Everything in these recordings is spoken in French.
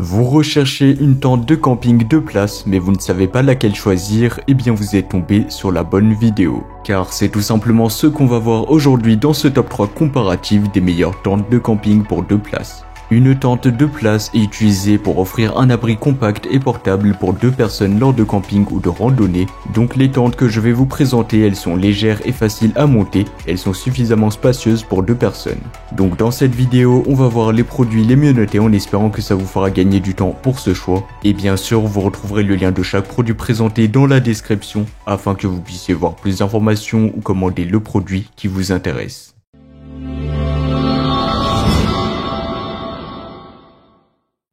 Vous recherchez une tente de camping 2 places mais vous ne savez pas laquelle choisir, eh bien vous êtes tombé sur la bonne vidéo. Car c'est tout simplement ce qu'on va voir aujourd'hui dans ce top 3 comparatif des meilleures tentes de camping pour 2 places. Une tente 2 places est utilisée pour offrir un abri compact et portable pour 2 personnes lors de camping ou de randonnée. Donc les tentes que je vais vous présenter, elles sont légères et faciles à monter, elles sont suffisamment spacieuses pour 2 personnes. Donc dans cette vidéo, on va voir les produits les mieux notés en espérant que ça vous fera gagner du temps pour ce choix. Et bien sûr, vous retrouverez le lien de chaque produit présenté dans la description afin que vous puissiez voir plus d'informations ou commander le produit qui vous intéresse.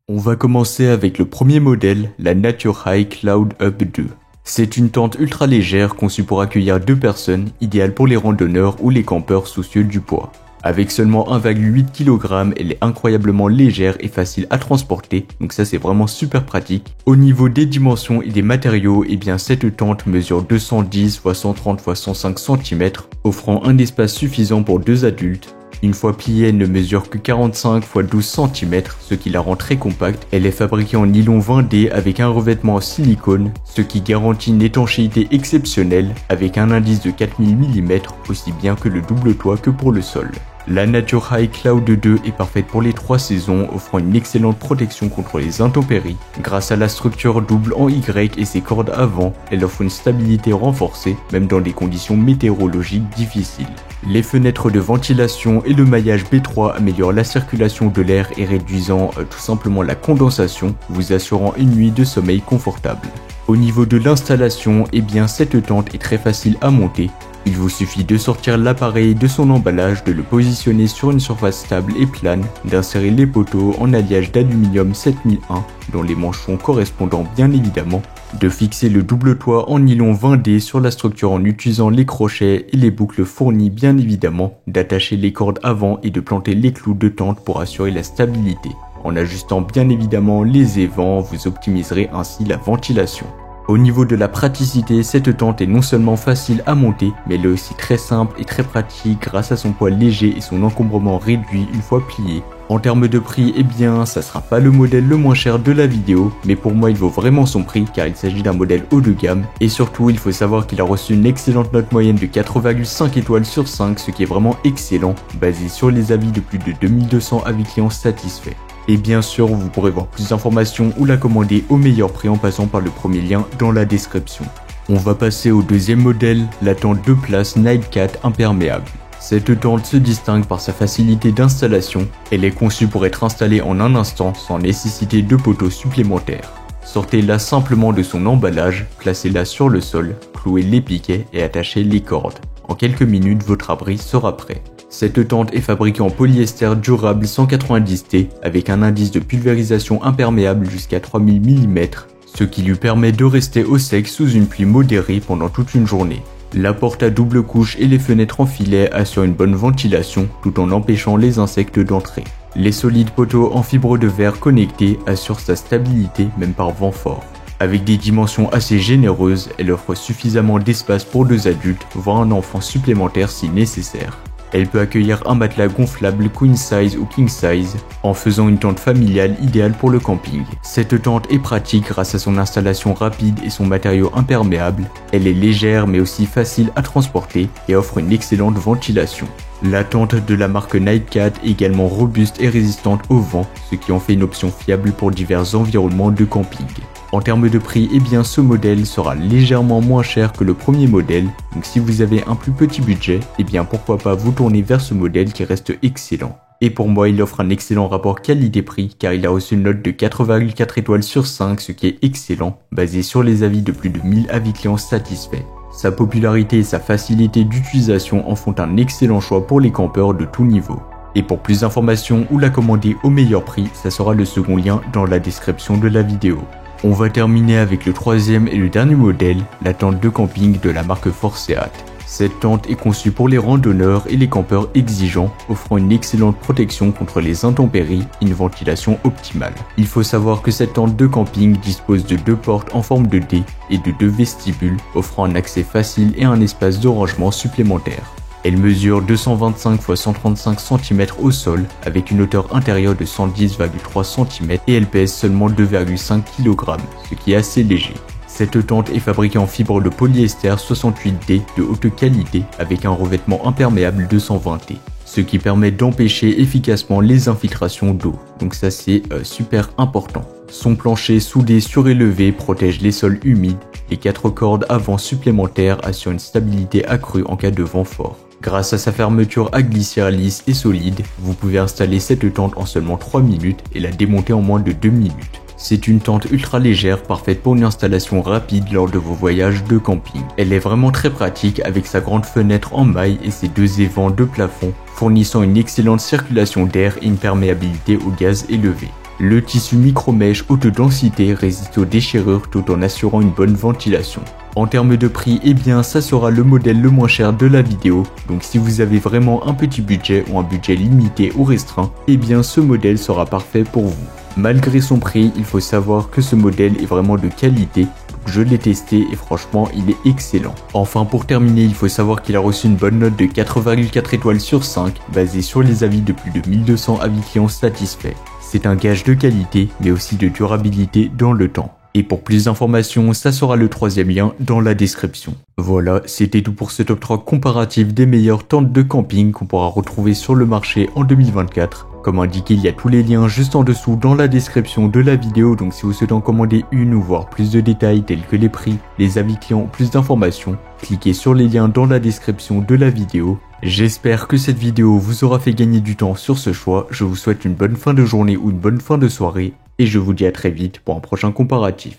On va commencer avec le premier modèle, la Nature High Cloud Up 2. C'est une tente ultra légère conçue pour accueillir 2 personnes, idéale pour les randonneurs ou les campeurs soucieux du poids. Avec seulement 1,8 kg, elle est incroyablement légère et facile à transporter, donc ça c'est vraiment super pratique. Au niveau des dimensions et des matériaux, eh bien cette tente mesure 210 x 130 x 105 cm, offrant un espace suffisant pour 2 adultes. Une fois pliée, elle ne mesure que 45 x 12 cm, ce qui la rend très compacte. Elle est fabriquée en nylon 20D avec un revêtement en silicone, ce qui garantit une étanchéité exceptionnelle avec un indice de 4000 mm, aussi bien que le double toit que pour le sol. La Nature High Cloud 2 est parfaite pour les 3 saisons, offrant une excellente protection contre les intempéries. Grâce à la structure double en Y et ses cordes avant, elle offre une stabilité renforcée, même dans des conditions météorologiques difficiles. Les fenêtres de ventilation et le maillage B3 améliorent la circulation de l'air et réduisant tout simplement la condensation, vous assurant une nuit de sommeil confortable. Au niveau de l'installation, eh bien cette tente est très facile à monter. Il vous suffit de sortir l'appareil de son emballage, de le positionner sur une surface stable et plane, d'insérer les poteaux en alliage d'aluminium 7001, dont les manchons correspondant bien évidemment, de fixer le double toit en nylon 20D sur la structure en utilisant les crochets et les boucles fournies bien évidemment, d'attacher les cordes avant et de planter les clous de tente pour assurer la stabilité. En ajustant bien évidemment les évents, vous optimiserez ainsi la ventilation. Au niveau de la praticité, cette tente est non seulement facile à monter, mais elle est aussi très simple et très pratique grâce à son poids léger et son encombrement réduit une fois plié. En termes de prix, eh bien, ça sera pas le modèle le moins cher de la vidéo, mais pour moi il vaut vraiment son prix car il s'agit d'un modèle haut de gamme. Et surtout, il faut savoir qu'il a reçu une excellente note moyenne de 4,5 étoiles sur 5, ce qui est vraiment excellent, basé sur les avis de plus de 2200 avis clients satisfaits. Et bien sûr, vous pourrez voir plus d'informations ou la commander au meilleur prix en passant par le premier lien dans la description. On va passer au deuxième modèle, la tente 2 places Nightcat imperméable. Cette tente se distingue par sa facilité d'installation. Elle est conçue pour être installée en un instant sans nécessiter de poteaux supplémentaires. Sortez-la simplement de son emballage, placez-la sur le sol, clouez les piquets et attachez les cordes. En quelques minutes, votre abri sera prêt. Cette tente est fabriquée en polyester durable 190T avec un indice de pulvérisation imperméable jusqu'à 3000 mm, ce qui lui permet de rester au sec sous une pluie modérée pendant toute une journée. La porte à double couche et les fenêtres en filet assurent une bonne ventilation tout en empêchant les insectes d'entrer. Les solides poteaux en fibre de verre connectés assurent sa stabilité même par vent fort. Avec des dimensions assez généreuses, elle offre suffisamment d'espace pour 2 adultes, voire un enfant supplémentaire si nécessaire. Elle peut accueillir un matelas gonflable queen size ou king size, en faisant une tente familiale idéale pour le camping. Cette tente est pratique grâce à son installation rapide et son matériau imperméable. Elle est légère mais aussi facile à transporter et offre une excellente ventilation. La tente de la marque Nightcat est également robuste et résistante au vent, ce qui en fait une option fiable pour divers environnements de camping. En termes de prix, eh bien ce modèle sera légèrement moins cher que le premier modèle, donc si vous avez un plus petit budget, eh bien pourquoi pas vous tourner vers ce modèle qui reste excellent. Et pour moi, il offre un excellent rapport qualité-prix car il a reçu une note de 4,4 étoiles sur 5, ce qui est excellent, basé sur les avis de plus de 1000 avis clients satisfaits. Sa popularité et sa facilité d'utilisation en font un excellent choix pour les campeurs de tout niveau. Et pour plus d'informations ou la commander au meilleur prix, ça sera le second lien dans la description de la vidéo. On va terminer avec le troisième et le dernier modèle, la tente de camping de la marque Forceat. Cette tente est conçue pour les randonneurs et les campeurs exigeants, offrant une excellente protection contre les intempéries et une ventilation optimale. Il faut savoir que cette tente de camping dispose de 2 portes en forme de D et de 2 vestibules, offrant un accès facile et un espace de rangement supplémentaire. Elle mesure 225 x 135 cm au sol avec une hauteur intérieure de 110,3 cm et elle pèse seulement 2,5 kg, ce qui est assez léger. Cette tente est fabriquée en fibre de polyester 68D de haute qualité avec un revêtement imperméable 220T, ce qui permet d'empêcher efficacement les infiltrations d'eau, donc ça c'est super important. Son plancher soudé surélevé protège les sols humides et 4 cordes avant supplémentaires assurent une stabilité accrue en cas de vent fort. Grâce à sa fermeture à glissière lisse et solide, vous pouvez installer cette tente en seulement 3 minutes et la démonter en moins de 2 minutes. C'est une tente ultra légère parfaite pour une installation rapide lors de vos voyages de camping. Elle est vraiment très pratique avec sa grande fenêtre en maille et ses 2 évents de plafond fournissant une excellente circulation d'air et une perméabilité au gaz élevé. Le tissu micro-mèche haute densité résiste aux déchirures tout en assurant une bonne ventilation. En termes de prix, eh bien ça sera le modèle le moins cher de la vidéo, donc si vous avez vraiment un petit budget ou un budget limité ou restreint, eh bien ce modèle sera parfait pour vous. Malgré son prix, il faut savoir que ce modèle est vraiment de qualité, je l'ai testé et franchement il est excellent. Enfin pour terminer, il faut savoir qu'il a reçu une bonne note de 4,4 étoiles sur 5, basée sur les avis de plus de 1200 avis clients satisfaits. C'est un gage de qualité, mais aussi de durabilité dans le temps. Et pour plus d'informations, ça sera le 3e lien dans la description. Voilà, c'était tout pour ce top 3 comparatif des meilleures tentes de camping qu'on pourra retrouver sur le marché en 2024. Comme indiqué, il y a tous les liens juste en dessous dans la description de la vidéo, donc si vous souhaitez en commander une ou voir plus de détails tels que les prix, les avis clients, plus d'informations, cliquez sur les liens dans la description de la vidéo. J'espère que cette vidéo vous aura fait gagner du temps sur ce choix, je vous souhaite une bonne fin de journée ou une bonne fin de soirée, et je vous dis à très vite pour un prochain comparatif.